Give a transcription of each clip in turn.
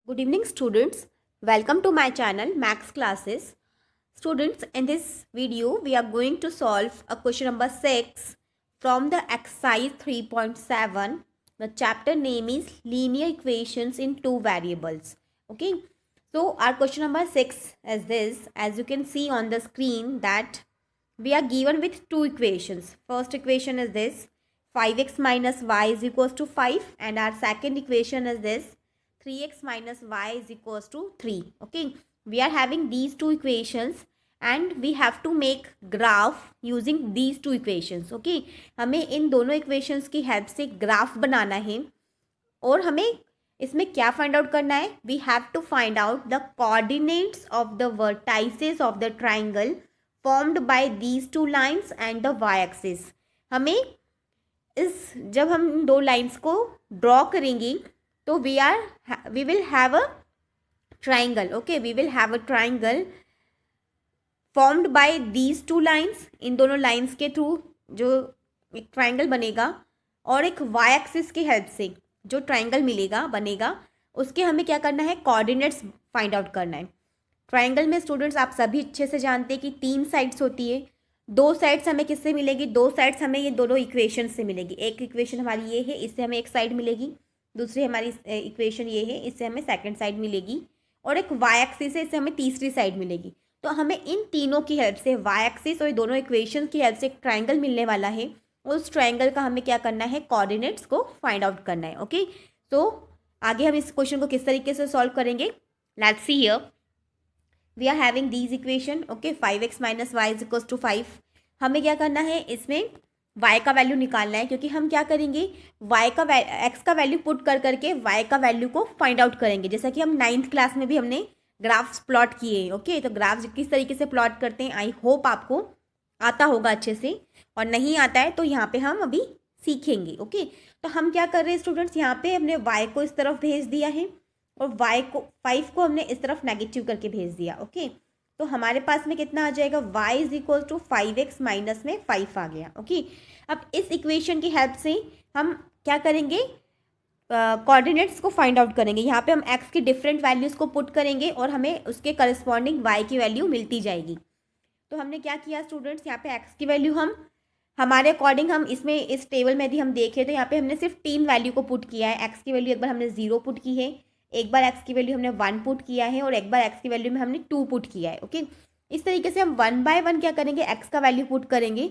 Good evening, students. Welcome to my channel Max Classes. Students, in this video, we are going to solve a question number 6 from the exercise 3.7. The chapter name is Linear Equations in Two Variables. Okay, so our question number 6 is this. As you can see on the screen, that we are given with two equations. First equation is this, 5x minus y is equals to 5, and our second equation is this, 3x minus y is equals to 3. Okay, we are having these two equations and we have to make graph using these two equations. Okay, हमें इन दोनों equations की help से graph बनाना है और हमें इसमें क्या find out करना है. We have to find out the coordinates of the vertices of the triangle formed by these two lines and the Y axis. हमें इस जब हम दो लाइंस को ड्रॉ करेंगे तो we will have a triangle. Okay, we will have a triangle formed by these two lines. इन दोनों lines के थ्रू जो एक ट्राइंगल बनेगा और एक वाई एक्सिस की हेल्प से जो ट्राइंगल मिलेगा बनेगा, उसके हमें क्या करना है, कोऑर्डिनेट्स फाइंड आउट करना है. ट्राइंगल में स्टूडेंट्स आप सभी अच्छे से जानते हैं कि 3 साइड्स होती है. 2 साइड्स हमें किससे मिलेगी, 2 साइड्स हमें ये दोनों इक्वेशन से मिलेगी. एक इक्वेशन हमारी ये है, इससे हमें एक साइड मिलेगी. दूसरी हमारी इक्वेशन ये है, इससे हमें सेकंड साइड मिलेगी. और एक वाई एक्सिस है, इससे हमें तीसरी साइड मिलेगी. तो हमें इन तीनों की हेल्प से, वाई एक्सिस और ये दोनों इक्वेशन की हेल्प से एक ट्राइंगल मिलने वाला है. उस ट्राइंगल का हमें क्या करना है, कोऑर्डिनेट्स को फाइंड आउट करना है. ओके, तो आगे हम इस क्वेश्चन को किस तरीके से सॉल्व करेंगे, let's see here. We are having these equation. Okay, 5x minus Y is equals to 5. हमें क्या करना है, इसमें y का वैल्यू निकालना है, क्योंकि हम क्या करेंगे, x का वैल्यू पुट कर करके y का वैल्यू को फाइंड आउट करेंगे. जैसा कि हम 9th क्लास में भी हमने ग्राफ्स प्लॉट किए हैं. ओके, तो ग्राफ्स किस तरीके से प्लॉट करते हैं, आई होप आपको आता होगा अच्छे से, और नहीं आता है तो यहाँ पे हम अभी सीखेंगे. ओके, तो हम क्या कर रहे हैं स्टूडेंट्स, यहाँ पे हमने y को इस तरफ भेज दिया है और 5 को हमने इस तरफ नेगेटिव करके भेज दिया. ओके, तो हमारे पास में कितना आ जाएगा, y is equal to 5x minus में 5 आ गया. ओके, अब इस इक्वेशन की हेल्प से हम क्या करेंगे, कोऑर्डिनेट्स को फाइंड आउट करेंगे. यहाँ पे हम x की डिफरेंट वैल्यूज़ को पुट करेंगे और हमें उसके करस्पॉन्डिंग y की वैल्यू मिलती जाएगी. तो हमने क्या किया स्टूडेंट्स, यहाँ पे x की वैल्यू हम हमारे अकॉर्डिंग, हम इसमें इस टेबल में यदि हम देखें तो यहाँ पे हमने सिर्फ 3 वैल्यू को पुट किया है. x की वैल्यू एक बार हमने 0 पुट की है, एक बार x की वैल्यू हमने 1 पुट किया है और एक बार x की वैल्यू में हमने 2 पुट किया है. ओके, इस तरीके से हम 1 बाय 1 क्या करेंगे, x का वैल्यू पुट करेंगे.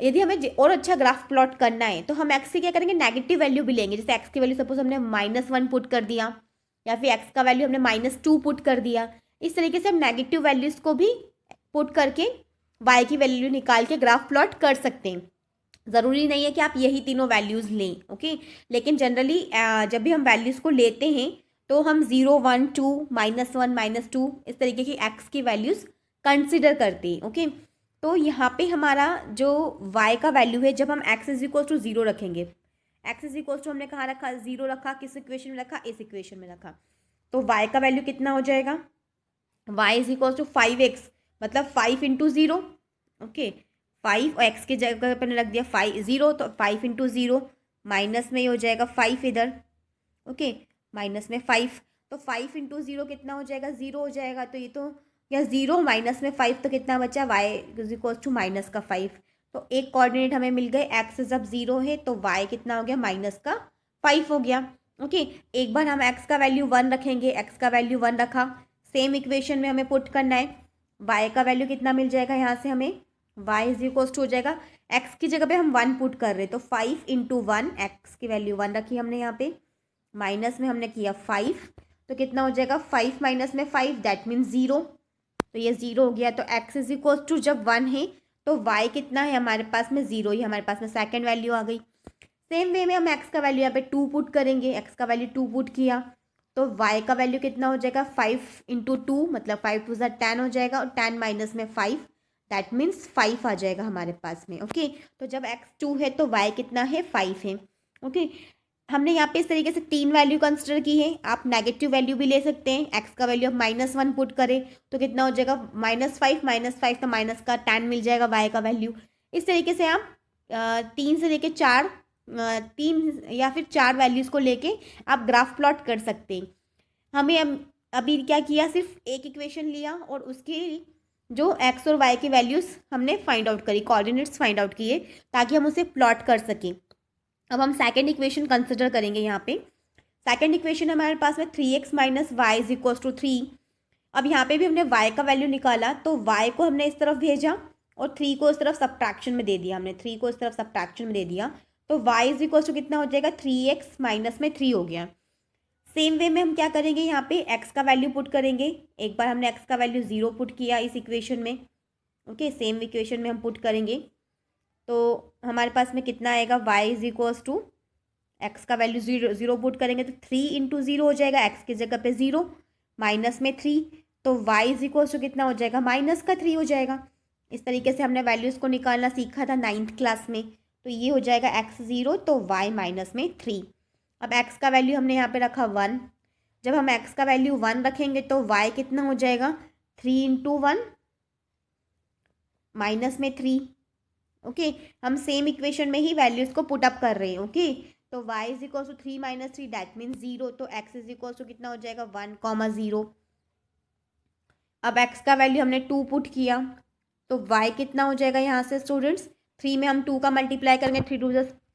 यदि हमें और अच्छा ग्राफ प्लॉट करना है तो हम x की क्या करेंगे, नेगेटिव वैल्यू भी लेंगे. जैसे x की वैल्यू सपोज हमने -1 पुट कर दिया, या फिर x का वैल्यू हमने -2 पुट कर दिया. इस तरीके से हम नेगेटिव वैल्यूज़ को भी पुट करके y की वैल्यू निकाल के ग्राफ प्लॉट कर सकते हैं. ज़रूरी नहीं है कि आप यही तीनों वैल्यूज़ लें. ओके, लेकिन जनरली जब भी हम वैल्यूज़ को लेते हैं तो हम 0, 1, 2, -1, -2 इस तरीके की x की वैल्यूज़ कंसिडर करते हैं. ओके, तो यहाँ पे हमारा जो y का वैल्यू है, जब हम x इज इक्वल टू 0 रखेंगे, x इज इक्वल टू हमने कहाँ रखा, 0 रखा, किस इक्वेशन में रखा, इस इक्वेशन में रखा. तो y का वैल्यू कितना हो जाएगा, y is equal to 5x, मतलब 5 इंटू 0. ओके, 5 और x की जगह पर रख दिया 0, तो 5 इंटू 0 माइनस में ही हो जाएगा 5 इधर. ओके, माइनस में 5, तो 5 इंटू 0 कितना हो जाएगा, 0 हो जाएगा. तो ये तो या 0 माइनस में 5, तो कितना बचा, y is equal to minus का 5. तो एक कोऑर्डिनेट हमें मिल गए, x जब 0 है तो y कितना हो गया, माइनस का 5 हो गया. ओके, एक बार हम x का वैल्यू 1 रखेंगे, x का वैल्यू 1 रखा, सेम इक्वेशन में हमें पुट करना है. y का वैल्यू कितना मिल जाएगा, यहाँ से हमें y इज इक्वल टू हो जाएगा, x की जगह पे हम 1 पुट कर रहे हैं तो 5 इंटू 1, x की वैल्यू 1 रखी हमने यहाँ पे, माइनस में हमने किया 5, तो कितना हो जाएगा, 5 माइनस में 5 दैट मीन्स 0. तो ये 0 हो गया. तो x इज इक्वल टू जब 1 है तो y कितना है हमारे पास में, 0 ही हमारे पास में सेकेंड वैल्यू आ गई. सेम वे में हम x का वैल्यू यहाँ पे 2 पुट करेंगे, x का वैल्यू 2 पुट किया तो y का वैल्यू कितना हो जाएगा, 5 इंटू 2 मतलब 5 टू 10 हो जाएगा, और 10 माइनस में 5 दैट मीन्स 5 आ जाएगा हमारे पास में. ओके, तो जब x 2 है तो y कितना है, 5 है. ओके, हमने यहाँ पे इस तरीके से 3 वैल्यू कंसिडर की है. आप नेगेटिव वैल्यू भी ले सकते हैं. x का वैल्यू आप -1 पुट करें तो कितना हो जाएगा, -5 तो माइनस का 10 मिल जाएगा y का वैल्यू. इस तरीके से आप 3 से लेके 4, 3 या फिर 4 वैल्यूज़ को लेके आप ग्राफ प्लॉट कर सकते हैं. हमें अभी क्या किया, सिर्फ एक इक्वेशन लिया और उसके जो एक्स और वाई की वैल्यूज़ हमने फाइंड आउट करी, कोऑर्डिनेट्स फाइंड आउट किए ताकि हम उसे प्लॉट कर सकें। अब हम सेकेंड इक्वेशन कंसिडर करेंगे। यहाँ पे सेकेंड इक्वेशन हमारे पास में 3x minus Y is equals to 3। अब यहाँ पे भी हमने y का वैल्यू निकाला, तो y को हमने इस तरफ भेजा और 3 को इस तरफ सब्ट्रैक्शन में दे दिया। हमने 3 को इस तरफ सब्ट्रैक्शन में दे दिया, तो y इज इक्वल्स टू कितना हो जाएगा, 3x माइनस में 3 हो गया। सेम वे में हम क्या करेंगे, यहाँ पे x का वैल्यू पुट करेंगे। एक बार हमने x का वैल्यू 0 पुट किया इस इक्वेशन में, ओके, सेम इक्वेशन में हम पुट करेंगे तो हमारे पास में कितना आएगा, y is equals to x का वैल्यू 0 पुट करेंगे तो 3 इंटू 0 हो जाएगा, x की जगह पे 0 माइनस में 3, तो y इज इक्वल्स टू कितना हो जाएगा, माइनस का 3 हो जाएगा। इस तरीके से हमने वैल्यूज़ को निकालना सीखा था 9th क्लास में। तो ये हो जाएगा x 0 तो y माइनस में 3। अब x का वैल्यू हमने यहाँ पे रखा 1। जब हम x का वैल्यू 1 रखेंगे तो y कितना हो जाएगा, 3 इंटू 1 माइनस में 3। ओके, हम सेम इक्वेशन में ही वैल्यूज़ को पुट अप कर रहे हैं। ओके, तो y is equals to 3 minus 3 that means 0, तो x इज इक्वल्स टू कितना हो जाएगा, 1,0। अब x का वैल्यू हमने 2 पुट किया तो y कितना हो जाएगा यहाँ से स्टूडेंट्स, 3 में हम 2 का मल्टीप्लाई करेंगे, 3 2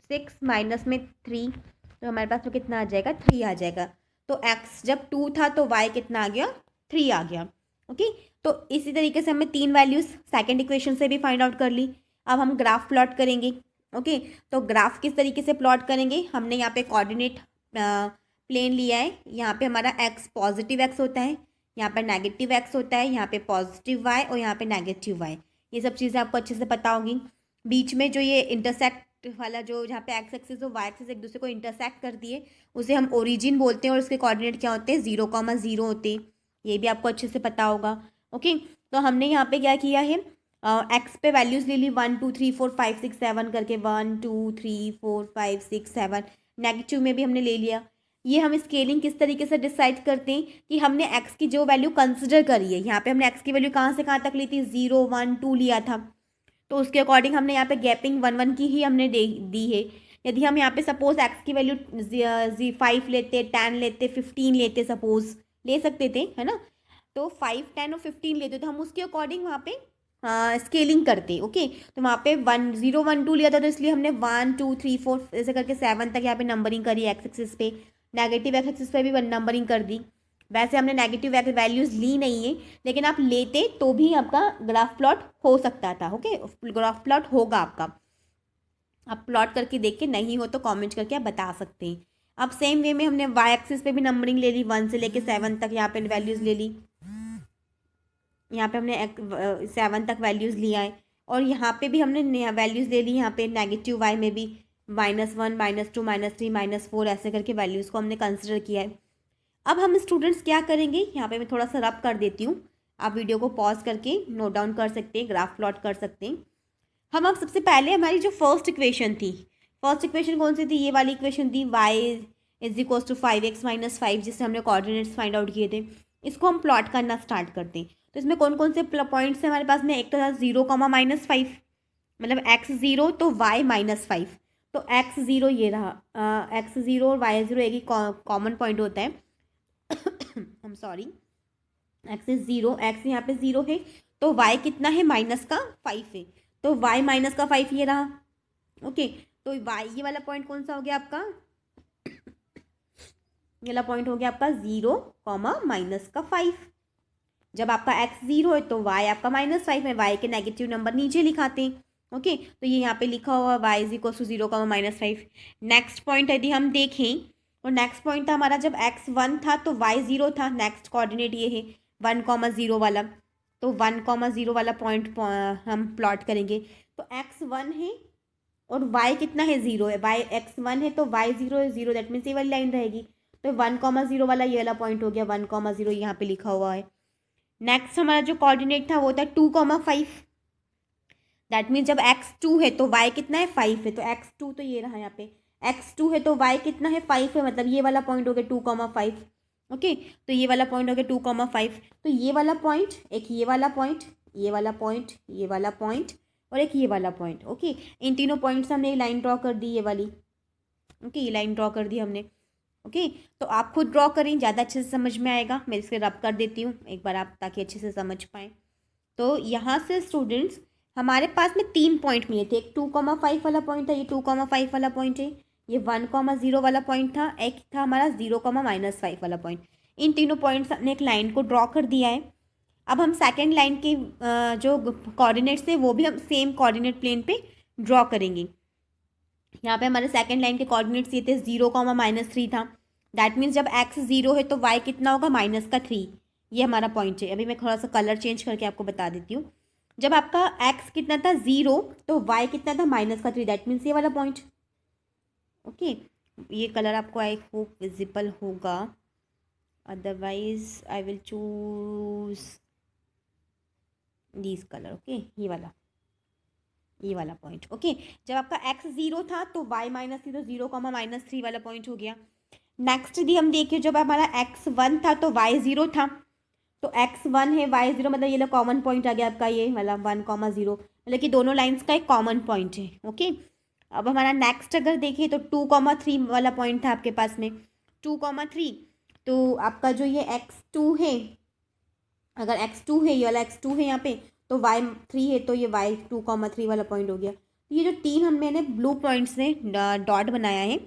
6 माइनस में 3, तो हमारे पास तो कितना आ जाएगा, 3 आ जाएगा। तो x जब 2 था तो y कितना आ गया, 3 आ गया। ओके, तो इसी तरीके से हमने 3 वैल्यूज़ सेकेंड इक्वेशन से भी फाइंड आउट कर ली। अब हम ग्राफ प्लॉट करेंगे। ओके, तो ग्राफ किस तरीके से प्लॉट करेंगे, हमने यहाँ पे कोऑर्डिनेट प्लेन लिया है। यहाँ पे हमारा x पॉजिटिव x होता है, यहाँ पे नेगेटिव x होता है, यहाँ पे पॉजिटिव y और यहाँ पे नेगेटिव y। ये सब चीज़ें आपको अच्छे से पता होगी। बीच में जो ये इंटरसेक्ट वाला जो जहाँ पे x एक्सिस और y एक्सिस एक दूसरे को इंटरसेक्ट करती है उसे हम ओरिजिन बोलते हैं और उसके कोऑर्डिनेट क्या होते हैं, 0,0 होते हैं। ये भी आपको अच्छे से पता होगा। ओके, तो हमने यहाँ पे क्या किया है, एक्स पे वैल्यूज़ ले ली 1 2 3 4 5 6 7 करके, 1 2 3 4 5 6 7। नेगेटिव में भी हमने ले लिया। ये हम स्केलिंग किस तरीके से डिसाइड करते हैं कि हमने एक्स की जो वैल्यू कंसिडर करी है, यहाँ पे हमने एक्स की वैल्यू कहाँ से कहाँ तक ली थी, 0 1 2 लिया था, तो उसके अकॉर्डिंग हमने यहाँ पे गैपिंग 1 1 की ही हमने दी है। यदि हम यहाँ पे सपोज एक्स की वैल्यू 5 लेते, 10 लेते, 15 लेते, सपोज ले सकते थे, है ना, तो 5 10 और 15 लेते तो हम उसके अकॉर्डिंग वहाँ पे स्केलिंग करते। ओके, तो वहाँ पे 1 0 1 2 लिया था तो इसलिए हमने 1 2 3 4 ऐसे करके 7 तक यहाँ पे नंबरिंग करी एक्स एक्सिस पे। नेगेटिव एक्स एक्सिस पे भी नंबरिंग कर दी। वैसे हमने नेगेटिव वैल्यूज़ ली नहीं है, लेकिन आप लेते तो भी आपका ग्राफ प्लॉट हो सकता था। ओके, ग्राफ प्लॉट होगा आपका, आप प्लॉट करके देख के, नहीं हो तो कमेंट करके आप बता सकते हैं। अब सेम वे में हमने वाई एक्सिस पे भी नंबरिंग ले ली, 1 से लेके 7 तक यहाँ पे वैल्यूज़ ले ली। यहाँ पे हमने 7 तक वैल्यूज़ लिया है और यहाँ पे भी हमने वैल्यूज़ ले ली। यहाँ पे नेगेटिव वाई में भी -1 -2 -3 -4 ऐसे करके वैल्यूज़ को हमने कंसिडर किया है। अब हम स्टूडेंट्स क्या करेंगे, यहाँ पे मैं थोड़ा सा रब कर देती हूँ, आप वीडियो को पॉज करके नोट डाउन कर सकते हैं, ग्राफ प्लॉट कर सकते हैं। हम अब सबसे पहले हमारी जो फर्स्ट इक्वेशन थी, फर्स्ट इक्वेशन कौन सी थी, ये वाली इक्वेशन थी, y is equals to 5x minus 5, जिससे हमने कोऑर्डिनेट्स फाइंड आउट किए थे। इसको हम प्लॉट करना स्टार्ट करते हैं। तो इसमें कौन कौन से पॉइंट्स हैं हमारे पास में, एक तो था 0, -5, मतलब x 0 तो y -5, तो x 0 ये रहा, x 0 और y 0 एक ही कॉमन पॉइंट होता है। हम सॉरी, x इज 0, x यहाँ पे 0 है तो y कितना है, -5 है, तो y -5 ये रहा। ओके, तो y ये वाला पॉइंट कौन सा हो गया आपका, ये वाला पॉइंट हो गया आपका 0, -5। जब आपका x 0 है तो y आपका -5 है, y के नेगेटिव नंबर नीचे लिखाते हैं। ओके, तो ये यहाँ पे लिखा हुआ y is equal to 0, -5। Next point यदि हम देखें तो नेक्स्ट पॉइंट था हमारा, जब x 1 था तो y 0 था। नेक्स्ट कोऑर्डिनेट ये है 1,0 वाला, तो 1,0 वाला पॉइंट हम प्लॉट करेंगे। तो x 1 है और y कितना है, 0 है, y x 1 है तो y 0 है, 0 दैट मीन्स ये वाली लाइन रहेगी। तो 1,0 वाला ये वाला पॉइंट हो गया, 1,0 यहाँ पे लिखा हुआ है। नेक्स्ट हमारा जो कोऑर्डिनेट था वो था 2,5, दैट मीन्स जब x 2 है तो y कितना है, 5 है, तो x 2 तो ये रहा, यहाँ पे x 2 है तो y कितना है, 5 है, मतलब ये वाला पॉइंट हो गया 2,5। ओके, तो ये वाला पॉइंट हो गया 2,5। तो ये वाला पॉइंट, एक ये वाला पॉइंट, ये वाला पॉइंट, ये वाला पॉइंट और एक ये वाला पॉइंट। ओके, इन तीनों पॉइंट्स हमने लाइन ड्रॉ कर दी, ये वाली। ओके, ये लाइन ड्रॉ कर दी हमने। ओके, तो आप खुद ड्रॉ करें, ज़्यादा अच्छे से समझ में आएगा। मैं इसके रब कर देती हूँ एक बार आप, ताकि अच्छे से समझ पाएँ। तो यहाँ से स्टूडेंट्स हमारे पास में 3 पॉइंट मिले थे। एक 2,5 वाला पॉइंट था, ये 2,5 वाला पॉइंट है, ये 1,0 वाला पॉइंट था, एक था हमारा 0,-5 वाला पॉइंट। इन तीनों पॉइंट्स हमने एक लाइन को ड्रॉ कर दिया है। अब हम सेकेंड लाइन के जो कोऑर्डिनेट्स थे वो भी हम सेम कोऑर्डिनेट प्लेन पे ड्रॉ करेंगे। यहाँ पे हमारे सेकेंड लाइन के कोऑर्डिनेट्स ये थे 0,-3 था। दैट मीन्स जब x 0 है तो y कितना होगा, -3। ये हमारा पॉइंट है। अभी मैं थोड़ा सा कलर चेंज करके आपको बता देती हूँ। जब आपका x कितना था 0 तो y कितना था -3। दैट मीन्स ये वाला पॉइंट। ओके, ये कलर आपको आई होप विजिबल होगा, otherwise I will choose this colour. Okay, ये वाला पॉइंट। ओके, जब आपका x 0 था तो y -3, तो 0,-3 वाला पॉइंट हो गया। नेक्स्ट यदि हम देखिए, जब हमारा x 1 था तो y 0 था, तो x 1 है y 0, मतलब ये लो कॉमन पॉइंट आ गया आपका, ये वाला 1,0, मतलब कि दोनों लाइंस का एक कॉमन पॉइंट है। ओके, अब हमारा नेक्स्ट अगर देखिए तो 2,3 वाला पॉइंट था आपके पास में, 2,3। तो आपका जो ये x2 है, अगर x2 है, ये वाला x2 है यहाँ पे, तो y3 है, तो ये y2,3 वाला पॉइंट हो गया। तो ये जो तीन मैंने ब्लू पॉइंट्स ने डॉट बनाया है,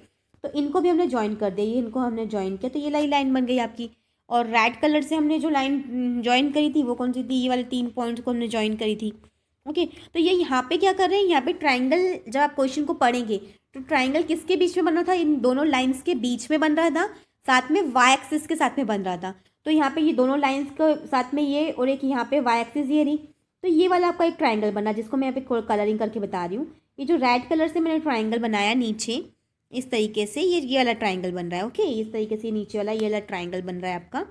तो इनको भी हमने ज्वाइन कर दिया, ये इनको हमने ज्वाइन किया, तो ये लाइन बन गई आपकी। और रेड कलर से हमने जो लाइन ज्वाइन करी थी वो कौन सी थी, ये वाले 3 पॉइंट्स को हमने ज्वाइन करी थी। ओके, तो ये यहाँ पे क्या कर रहे हैं, यहाँ पे ट्राइंगल, जब आप क्वेश्चन को पढ़ेंगे तो ट्राइंगल किसके बीच में बन रहा था, इन दोनों लाइन्स के बीच में बन रहा था, साथ में वाई एक्सिस के साथ में बन रहा था। तो यहाँ पे ये दोनों लाइंस के साथ में ये, और एक यहाँ पे वाई एक्सिस ये रही, तो ये वाला आपका एक ट्राइंगल बना, जिसको मैं यहाँ पे कलरिंग करके बता रही हूँ। ये जो रेड कलर से मैंने ट्राइंगल बनाया नीचे, इस तरीके से ये वाला ट्राइंगल बन रहा है। ओके, इस तरीके से नीचे वाला ये वाला ट्राइंगल बन रहा है आपका,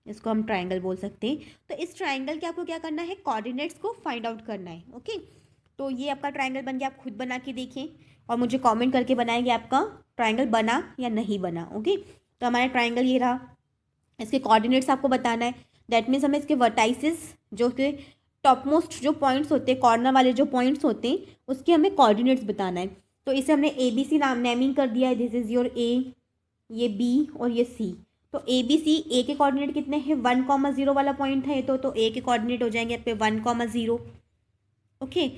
इसको हम ट्राइंगल बोल सकते हैं। तो इस ट्राइंगल के आपको क्या करना है, कोऑर्डिनेट्स को फाइंड आउट करना है। ओके, तो ये आपका ट्राइंगल बन गया, आप खुद बना के देखें और मुझे कमेंट करके बनाएंगे आपका ट्राइंगल बना या नहीं बना। ओके, तो हमारा ट्राइंगल ये रहा, इसके कोऑर्डिनेट्स आपको बताना है। दैट मीन्स हमें इसके वर्टाइसिस, जो कि टॉप मोस्ट जो पॉइंट्स होते हैं, कॉर्नर वाले जो पॉइंट्स होते हैं, उसके हमें कोऑर्डिनेट्स बताना है। तो इसे हमने ABC नाम नेमिंग कर दिया है, दिस इज़ योर A, ये B और ये C। तो ABC, A के कोऑर्डिनेट कितने हैं, 1,0 वाला पॉइंट है, तो A के कोऑर्डिनेट हो जाएंगे यहाँ पे 1,0। ओके,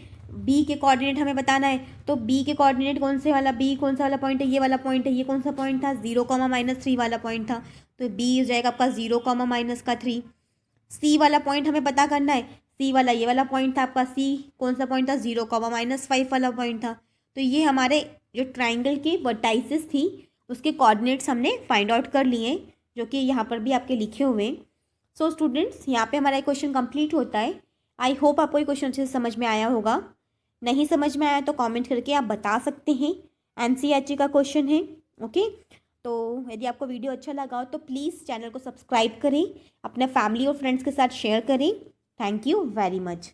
B के कोऑर्डिनेट हमें बताना है, तो B के कोऑर्डिनेट कौन से वाला, B कौन सा वाला पॉइंट है, ये वाला पॉइंट है। ये कौन सा पॉइंट था, 0,-3 वाला पॉइंट था, तो B हो जाएगा आपका 0,-3। C वाला पॉइंट हमें पता करना है, C वाला ये वाला पॉइंट था आपका, C कौन सा पॉइंट था, 0,-5 वाला पॉइंट था। तो ये हमारे जो ट्राइंगल के वर्टाइसिस थी उसके कोऑर्डिनेट्स हमने फाइंड आउट कर लिए, जो कि यहाँ पर भी आपके लिखे हुए हैं। सो स्टूडेंट्स, यहाँ पे हमारा क्वेश्चन कंप्लीट होता है। आई होप आपको ये क्वेश्चन अच्छे से समझ में आया होगा। नहीं समझ में आया तो कमेंट करके आप बता सकते हैं। NCERT का क्वेश्चन है। ओके, तो यदि आपको वीडियो अच्छा लगा हो तो प्लीज़ चैनल को सब्सक्राइब करें, अपने फैमिली और फ्रेंड्स के साथ शेयर करें। Thank you very much.